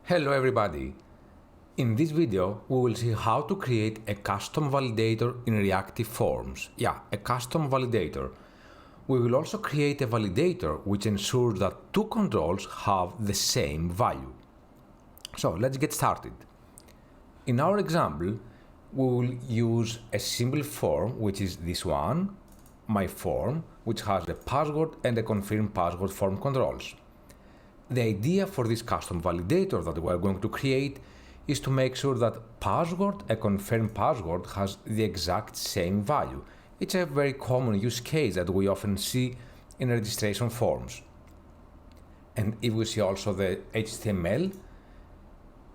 Hello everybody! In this video we will see how to create a custom validator in Reactive Forms. Yeah, a custom validator. We will also create a validator which ensures that two controls have the same value. So let's get started. In our example, we will use a simple form, which is this one, my form, which has the password and the confirm password form controls. The idea for this custom validator that we are going to create is to make sure that password and confirm password has the exact same value. It's a very common use case that we often see in registration forms. And if we see also the HTML,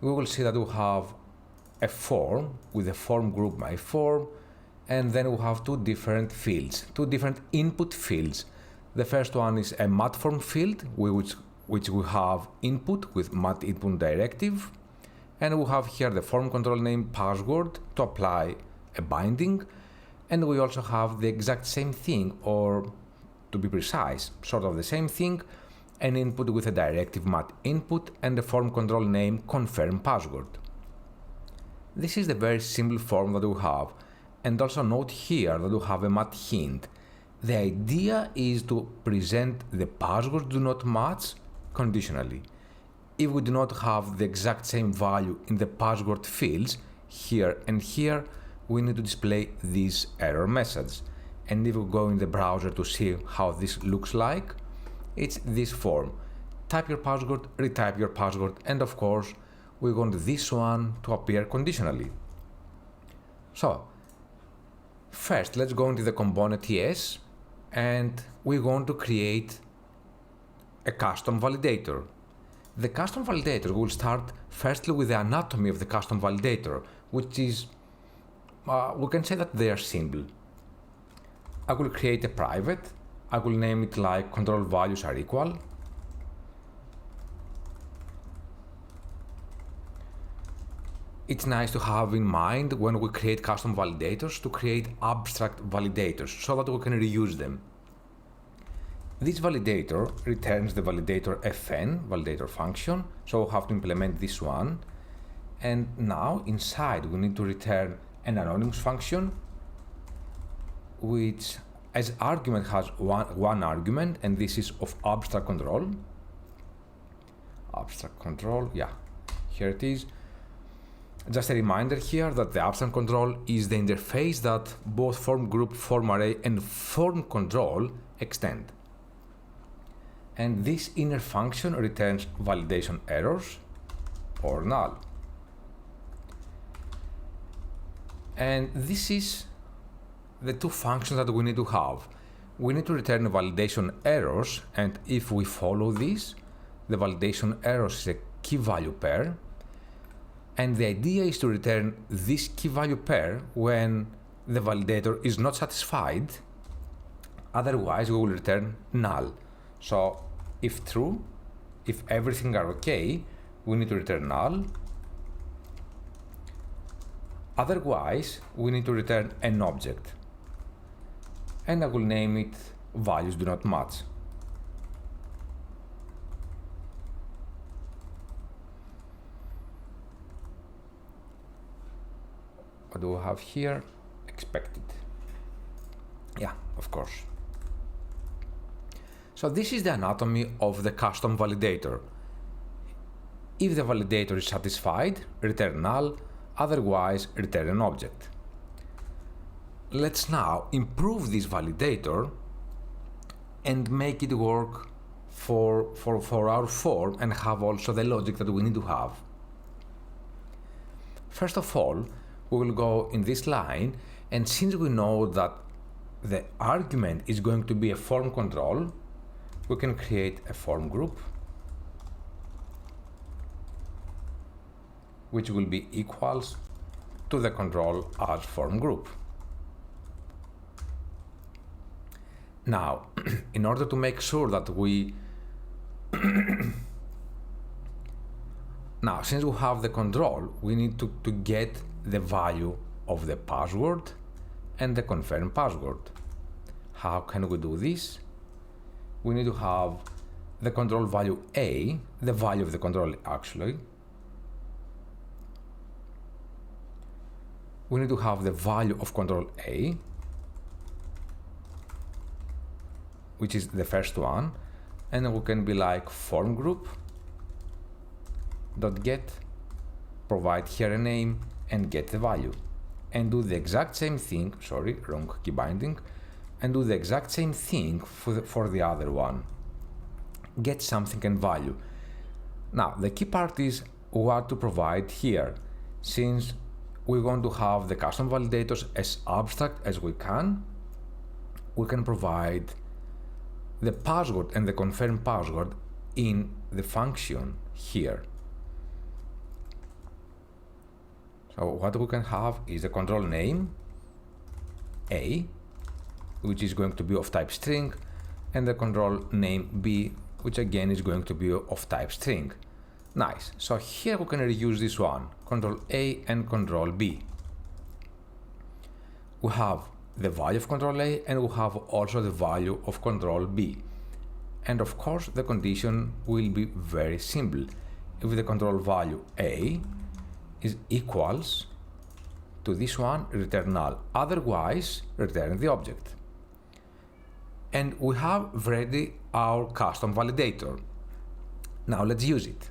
we will see that we have a form with the form group my form, and then we have two different fields, two different input fields. The first one is a mat form field, which we have input with mat input directive, and we have here the form control name password to apply a binding, and we also have the exact same thing, or to be precise, sort of the same thing, an input with a directive mat input and the form control name confirm password. This is the very simple form that we have, and also note here that we have a mat hint. The idea is to present the passwords do not match conditionally. If we do not have the exact same value in the password fields, here and here, we need to display this error message. And if we go in the browser to see how this looks like, it's this form. Type your password, retype your password, and of course, we want this one to appear conditionally. So, first, let's go into the component ES, and we're going to create a custom validator. The custom validator will start firstly with the anatomy of the custom validator, which is, we can say that they are simple. I will create a private. I will name it like control values are equal. It's nice to have in mind when we create custom validators to create abstract validators so that we can reuse them. This validator returns the validator fn, validator function, so we'll have to implement this one. And now inside we need to return an anonymous function, which as argument has one argument, and this is of abstract control. Abstract control, yeah, here it is. Just a reminder here that the abstract control is the interface that both form group, form array, and form control extend. And this inner function returns validation errors or null. And this is the two functions that we need to have. We need to return validation errors, and if we follow this, the validation errors is a key value pair. And the idea is to return this key value pair when the validator is not satisfied. Otherwise, we will return null. So if true, if everything are okay, we need to return null. Otherwise, we need to return an object. And I will name it values do not match. What do we have here? Expected. Yeah, of course. So this is the anatomy of the custom validator. If the validator is satisfied, return null, otherwise return an object. Let's now improve this validator and make it work for our form and have also the logic that we need to have. First of all, we will go in this line, and since we know that the argument is going to be a form control, we can create a form group which will be equals to the control as form group. Now, in order to make sure that now, since we have the control, we need to get the value of the password and the confirm password. How can we do this? We need to have the control value A, the value of the control actually, we need to have the value of control A, which is the first one, and we can be like form group dot get, provide here a name and get the value, and do the exact same thing, sorry, wrong key binding, and do the exact same thing for the other one, get something and value. Now the key part is what to provide here. Since we want to have the custom validators as abstract as we can provide the password and the confirm password in the function here. So what we can have is the control name A, which is going to be of type string, and the control name B, which again is going to be of type string. Nice. So here we can reuse this one, control A and control B. We have the value of control A and we have also the value of control B. And of course the condition will be very simple. If the control value A is equals to this one, return null. Otherwise, return the object. And we have ready our custom validator. Now let's use it.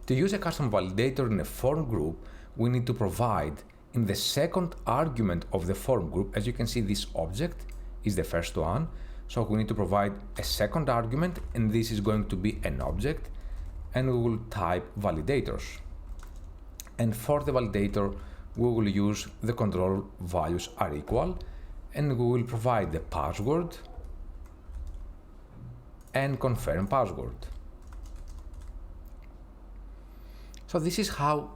To use a custom validator in a form group, we need to provide in the second argument of the form group, as you can see, this object is the first one. So we need to provide a second argument, and this is going to be an object, and we will type validators. And for the validator, we will use the control values are equal, and we will provide the password and confirm password. So this is how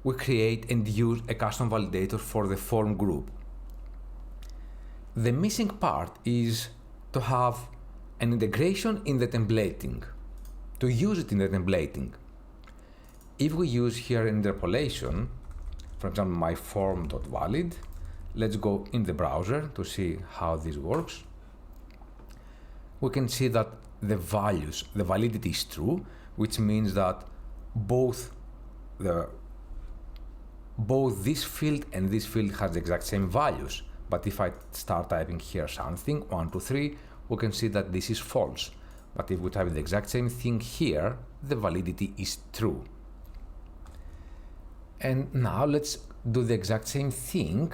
we create and use a custom validator for the form group. The missing part is to have an integration in the templating, to use it in the templating. If we use here interpolation, for example, my form.valid, let's go in the browser to see how this works. We can see that the values, the validity is true, which means that both this field and this field has the exact same values. But if I start typing here something, 1, 2, 3, we can see that this is false. But if we type the exact same thing here, the validity is true. And now let's do the exact same thing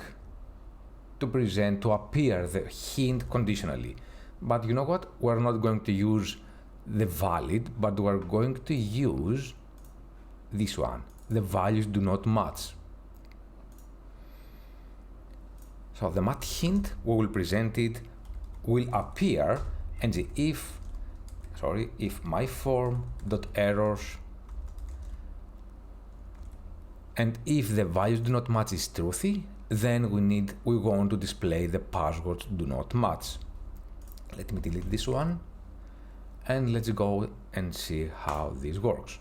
to appear the hint conditionally. But you know what? We're not going to use the valid, but we're going to use this one. The values do not match. So the mat hint, we will present it, will appear, and the if my form.errors, and if the values do not match is truthy, then we want to display the passwords do not match. Let me delete this one, and let's go and see how this works.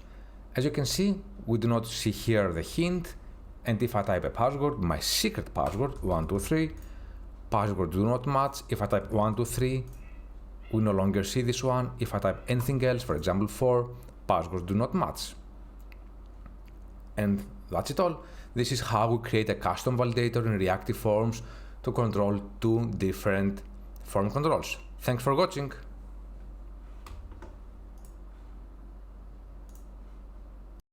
As you can see, we do not see here the hint, and if I type a password, my secret password, 1, 2, 3, password do not match. If I type 1, 2, 3, we no longer see this one. If I type anything else, for example 4, passwords do not match. And that's it all. This is how we create a custom validator in Reactive Forms to control 2 different form controls. Thanks for watching.